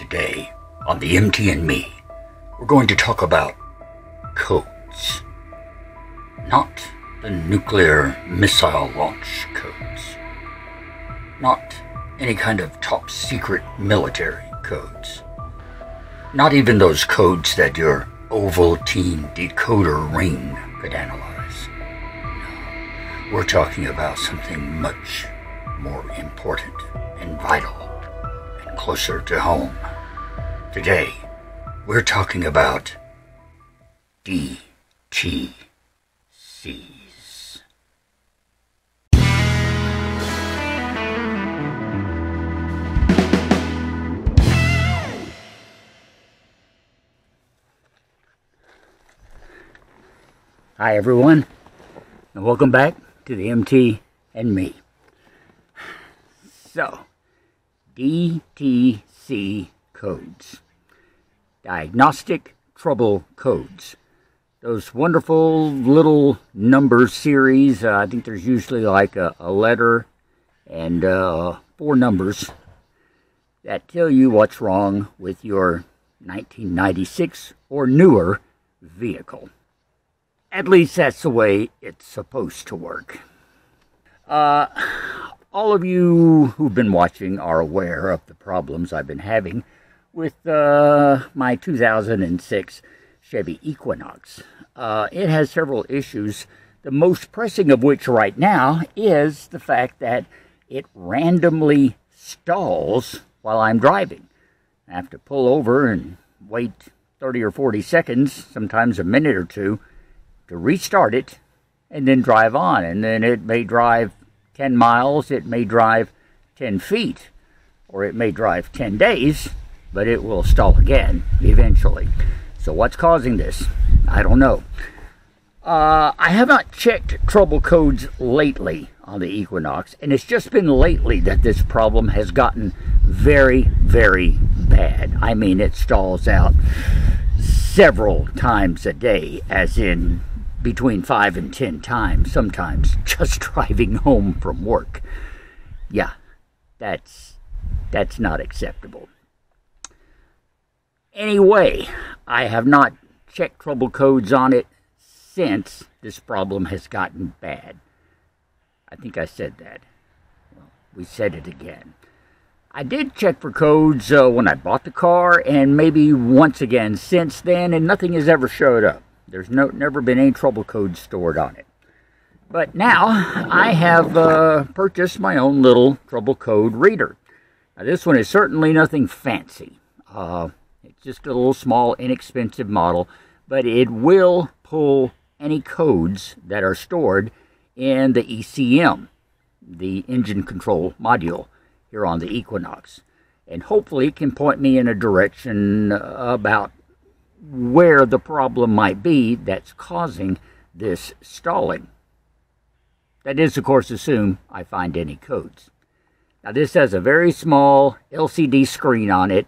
Today, on the MT and Me, we're going to talk about codes. Not the nuclear missile launch codes. Not any kind of top secret military codes. Not even those codes that your Ovaltine decoder ring could analyze. No, we're talking about something much more important and vital and closer to home. Today, we're talking about DTCs. Hi everyone, and welcome back to the MT and Me. So, DTC codes. Diagnostic Trouble Codes. Those wonderful little number series. I think there's usually like a letter and 4 numbers that tell you what's wrong with your 1996 or newer vehicle. At least that's the way it's supposed to work. All of you who've been watching are aware of the problems I've been having with my 2006 Chevy Equinox. It has several issues, the most pressing of which right now is the fact that it randomly stalls while I'm driving. I have to pull over and wait 30 or 40 seconds, sometimes a minute or two, to restart it and then drive on. And then it may drive 10 miles, it may drive 10 feet, or it may drive 10 days, but it will stall again eventually. So what's causing this? I don't know. I have not checked trouble codes lately on the Equinox, and it's just been lately that this problem has gotten very, very bad. I mean, it stalls out several times a day, as in between 5 and 10 times, sometimes just driving home from work. Yeah, that's not acceptable. Anyway, I have not checked trouble codes on it since this problem has gotten bad. I think I said that. Well, we said it again. I did check for codes when I bought the car, and maybe once again since then, and nothing has ever showed up. There's never been any trouble codes stored on it. But now, I have purchased my own little trouble code reader. Now, this one is certainly nothing fancy. It's just a little small, inexpensive model, but it will pull any codes that are stored in the ECM, the engine control module, here on the Equinox. And hopefully it can point me in a direction about where the problem might be that's causing this stalling. That is, of course, assume I find any codes. Now, this has a very small LCD screen on it.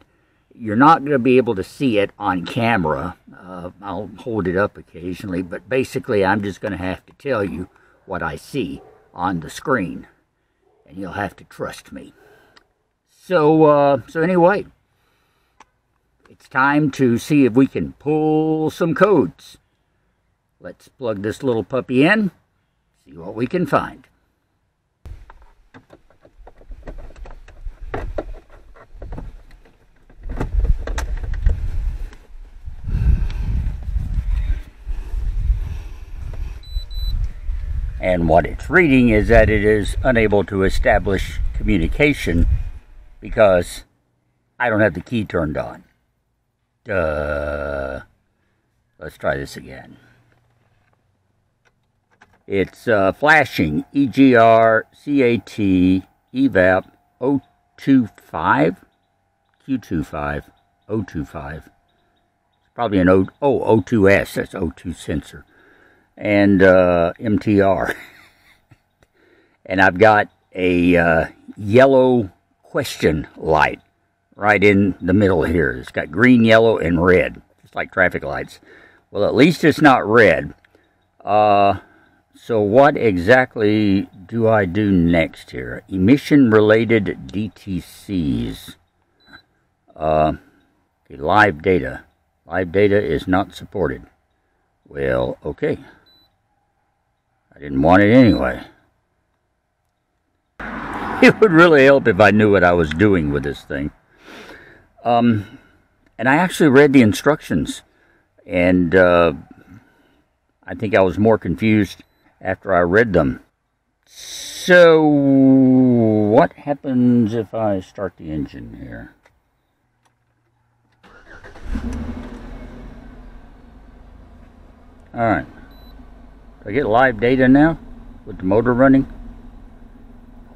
You're not going to be able to see it on camera. I'll hold it up occasionally, but basically I'm just going to have to tell you what I see on the screen, and you'll have to trust me. So anyway, it's time to see if we can pull some codes. Let's plug this little puppy in, see what we can find. And what it's reading is that it is unable to establish communication because I don't have the key turned on. Let's try this again. It's flashing EGRCAT evap 025 Q25 025. It's probably an O2S, that's O2 sensor. And MTR. And I've got a yellow question light right in the middle here. It's got green, yellow, and red, just like traffic lights. Well, at least it's not red. So what exactly do I do next here? Emission-related DTCs. Okay, live data. Live data is not supported. Well, okay. I didn't want it anyway. It would really help if I knew what I was doing with this thing. And I actually read the instructions, and I think I was more confused after I read them. So, what happens if I start the engine here? Alright. Do I get live data now with the motor running?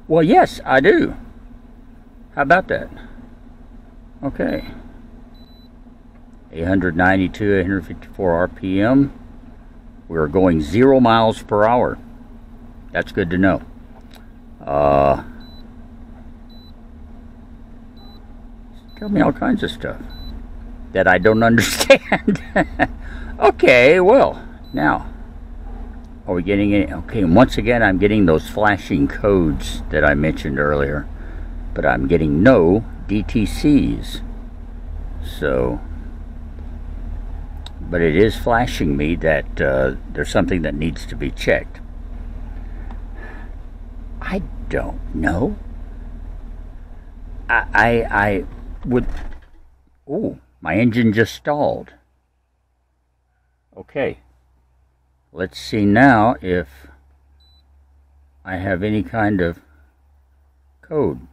Well, yes, I do. How about that? Okay. 892, 854 RPM. We're going 0 miles per hour. That's good to know. Tell me all kinds of stuff that I don't understand. Okay, well, now, are we getting any? Okay, and once again, I'm getting those flashing codes that I mentioned earlier, but I'm getting no DTCs. So, but it is flashing me that there's something that needs to be checked. I don't know. I would... Oh, my engine just stalled. Okay. Let's see now if I have any kind of code.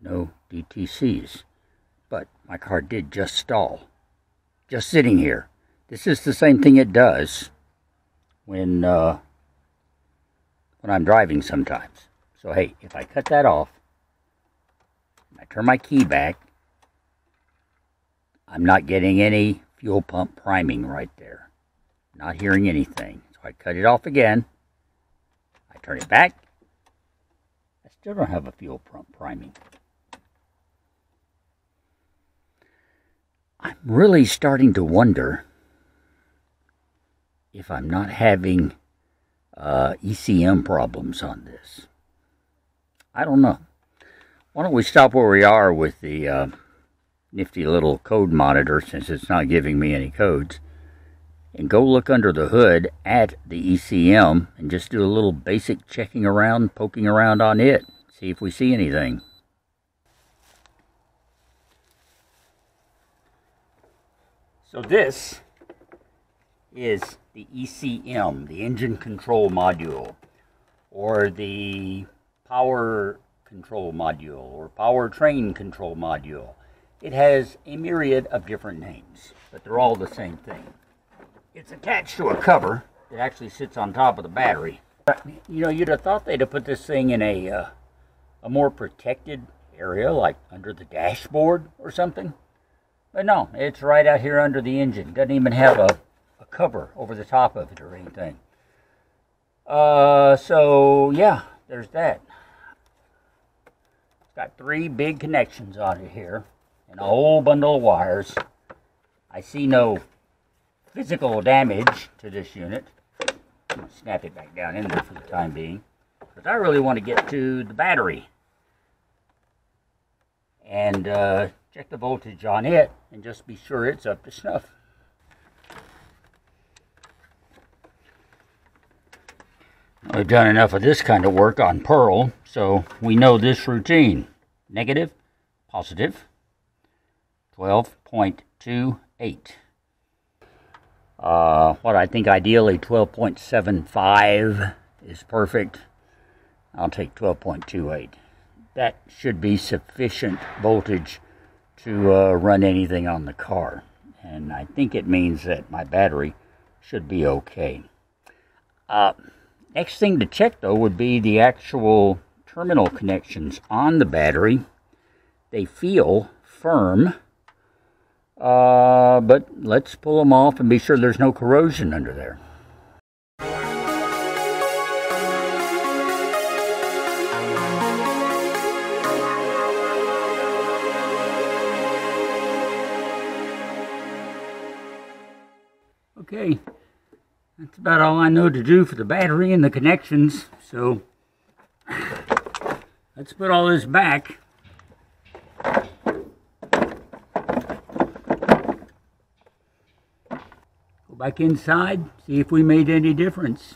No DTCs. But my car did just stall. Just sitting here. This is the same thing it does when I'm driving sometimes. So hey, if I cut that off, and I turn my key back, I'm not getting any fuel pump priming right there. Not hearing anything. So I cut it off again. I turn it back. I still don't have a fuel pump priming. I'm really starting to wonder if I'm not having ECM problems on this. I don't know. Why don't we stop where we are with the nifty little code monitor, since it's not giving me any codes, and go look under the hood at the ECM and just do a little basic checking around, poking around on it, see if we see anything. So this is the ECM, the engine control module, or the power control module, or powertrain control module. It has a myriad of different names, but they're all the same thing. It's attached to a cover that actually sits on top of the battery. You know, you'd have thought they'd have put this thing in a more protected area, like under the dashboard or something. But no, it's right out here under the engine. Doesn't even have a cover over the top of it or anything. So yeah, there's that. It's got 3 big connections on it here, and a whole bundle of wires. I see no physical damage to this unit. I'm going to snap it back down in there for the time being, because I really want to get to the battery and check the voltage on it and just be sure it's up to snuff. We've done enough of this kind of work on Pearl, so we know this routine. Negative, positive, 12.28. What I think ideally 12.75 is perfect. I'll take 12.28. That should be sufficient voltage to run anything on the car. And I think it means that my battery should be okay. Next thing to check, though, would be the actual terminal connections on the battery. They feel firm, but let's pull them off and be sure there's no corrosion under there. Okay, that's about all I know to do for the battery and the connections, so let's put all this back back inside, see if we made any difference.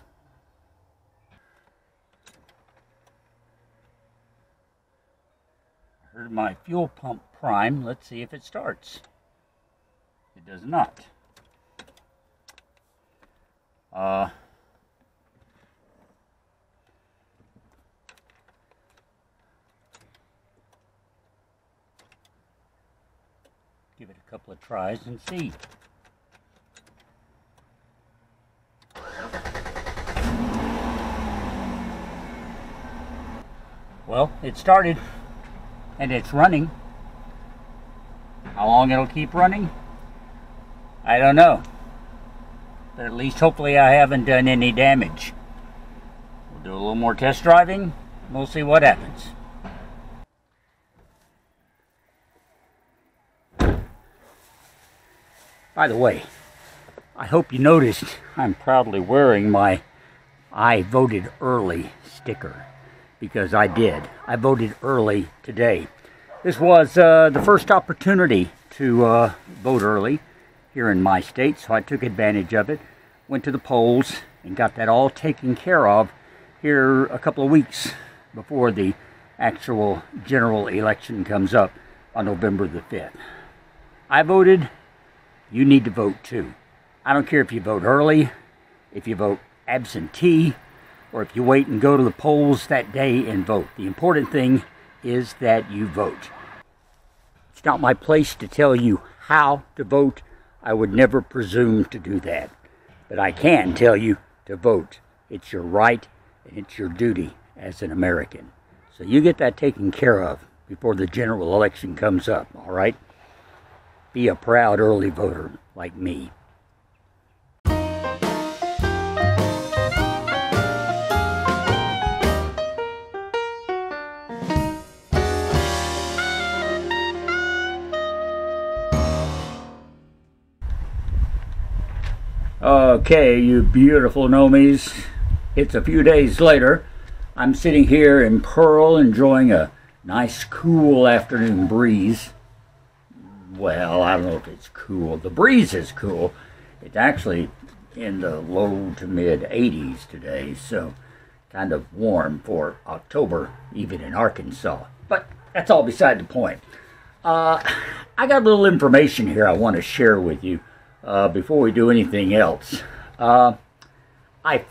Heard my fuel pump prime. Let's see if it starts. It does not. Give it a couple of tries and see. Well, it started and it's running. How long it'll keep running? I don't know. But at least hopefully I haven't done any damage. We'll do a little more test driving. We'll see what happens. By the way, I hope you noticed I'm proudly wearing my I voted early sticker, because I did. I voted early today. This was the first opportunity to vote early here in my state, so I took advantage of it. Went to the polls and got that all taken care of here a couple of weeks before the actual general election comes up on November the 5th. I voted. You need to vote too. I don't care if you vote early, if you vote absentee, or if you wait and go to the polls that day and vote. The important thing is that you vote. It's not my place to tell you how to vote. I would never presume to do that. But I can tell you to vote. It's your right and it's your duty as an American. So you get that taken care of before the general election comes up, all right? Be a proud early voter like me. Okay, you beautiful nomies. It's a few days later. I'm sitting here in Pearl enjoying a nice cool afternoon breeze. Well, I don't know if it's cool. The breeze is cool. It's actually in the low to mid 80s today, so kind of warm for October, even in Arkansas. But that's all beside the point. I got a little information here I want to share with you before we do anything else. I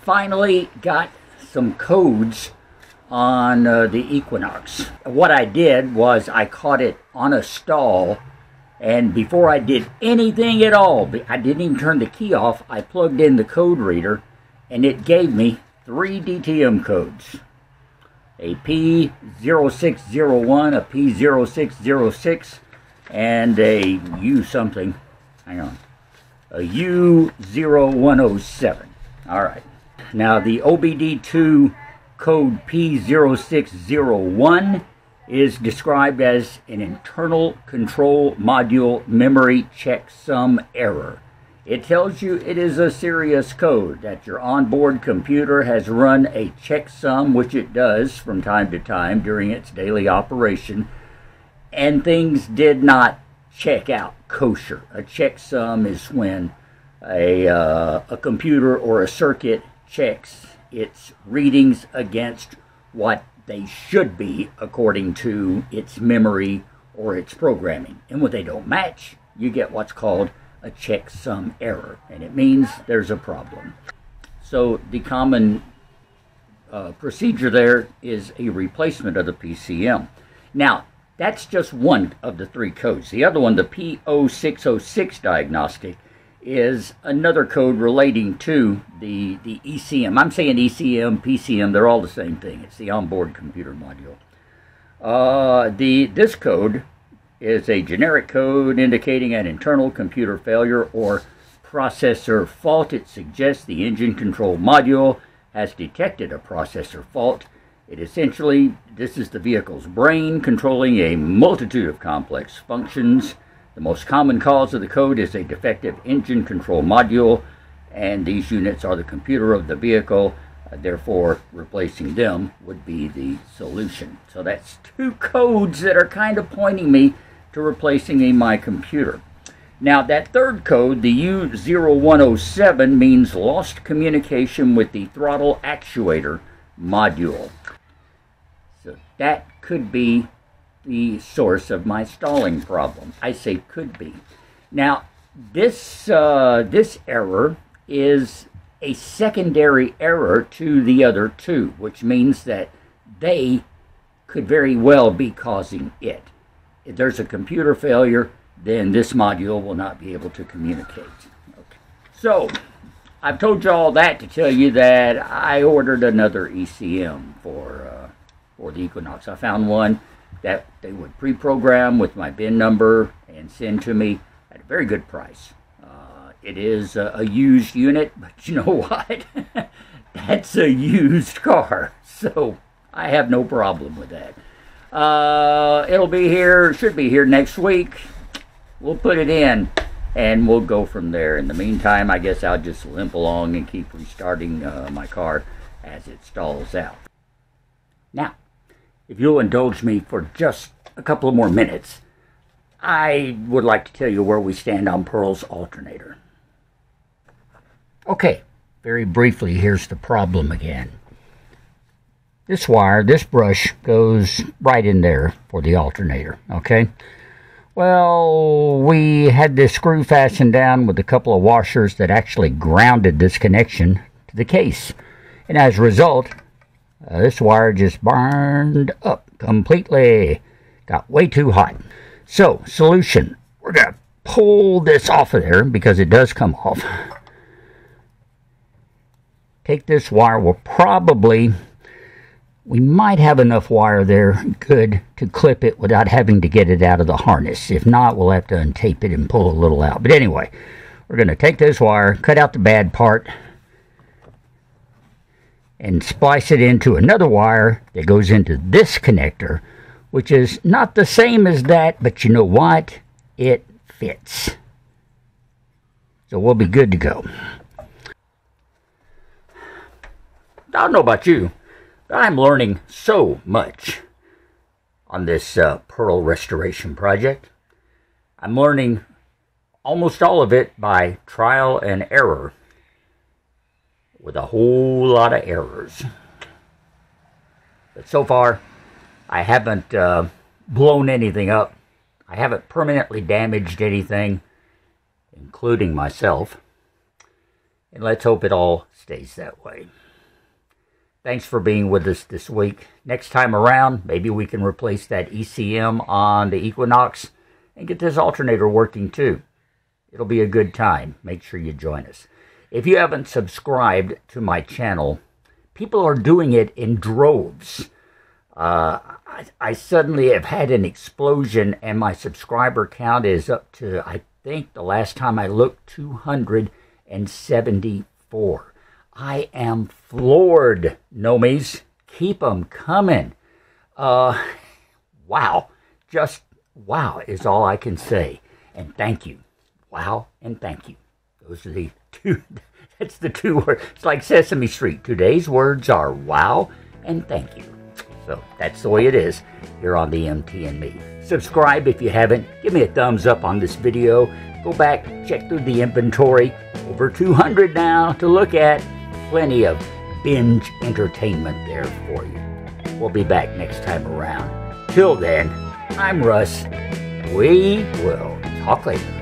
finally got some codes on the Equinox. What I did was I caught it on a stall, and before I did anything at all, I didn't even turn the key off, I plugged in the code reader, and it gave me 3 DTM codes. A P0601, a P0606, and a U something. Hang on. A U0107. Alright. Now the OBD2 code P0601 is described as an internal control module memory checksum error. It tells you it is a serious code, that your onboard computer has run a checksum, which it does from time to time during its daily operation, and things did not check out kosher. A checksum is when a computer or a circuit checks its readings against what they should be according to its memory or its programming. And when they don't match, you get what's called a checksum error, and it means there's a problem. So the common procedure there is a replacement of the PCM. Now, that's just one of the 3 codes. The other one, the P0606 diagnostic, is another code relating to the ECM. I'm saying ECM, PCM, they're all the same thing. It's the onboard computer module. This code is a generic code indicating an internal computer failure or processor fault. It suggests the engine control module has detected a processor fault. It essentially, this is the vehicle's brain controlling a multitude of complex functions. The most common cause of the code is a defective engine control module, and these units are the computer of the vehicle. Therefore, replacing them would be the solution. So that's 2 codes that are kind of pointing me to replacing my computer. Now that third code, the U0107, means lost communication with the throttle actuator module. So that could be the source of my stalling problem. I say could be. Now this error is a secondary error to the other two, which means that they could very well be causing it. If there's a computer failure, then this module will not be able to communicate. Okay. So, I've told you all that to tell you that I ordered another ECM for the Equinox. I found one that they would pre-program with my VIN number and send to me at a very good price. It is a used unit, but you know what? That's a used car, so I have no problem with that. It'll be here, should be here next week. We'll put it in and we'll go from there. In the meantime, I guess I'll just limp along and keep restarting my car as it stalls out. Now, if you'll indulge me for just a couple of more minutes, I would like to tell you where we stand on Pearl's alternator. Okay, very briefly, here's the problem again. This wire, this brush, goes right in there for the alternator, okay? Well, we had this screw fastened down with a couple of washers that actually grounded this connection to the case. And as a result, this wire just burned up completely. Got way too hot. So, solution. We're going to pull this off of there because it does come off. Take this wire. We might have enough wire there good to clip it without having to get it out of the harness. If not, we'll have to untape it and pull a little out. But anyway, we're going to take this wire, cut out the bad part, and splice it into another wire that goes into this connector, which is not the same as that, but you know what? It fits. So we'll be good to go. I don't know about you, but I'm learning so much on this Pearl restoration project. I'm learning almost all of it by trial and error, with a whole lot of errors. But so far, I haven't blown anything up. I haven't permanently damaged anything, including myself. And let's hope it all stays that way. Thanks for being with us this week. Next time around, maybe we can replace that ECM on the Equinox and get this alternator working too. It'll be a good time. Make sure you join us. If you haven't subscribed to my channel, people are doing it in droves. I suddenly have had an explosion and my subscriber count is up to, I think the last time I looked, 274. I am floored, Nomies. Keep them coming. Wow. Just wow is all I can say. And thank you. Wow and thank you. Those are the two, that's the two words. It's like Sesame Street. Today's words are wow and thank you. So that's the way it is here on the MT and Me. Subscribe if you haven't. Give me a thumbs up on this video. Go back, check through the inventory. Over 200 now to look at. Plenty of binge entertainment there for you. We'll be back next time around. Till then, I'm Russ. We will talk later.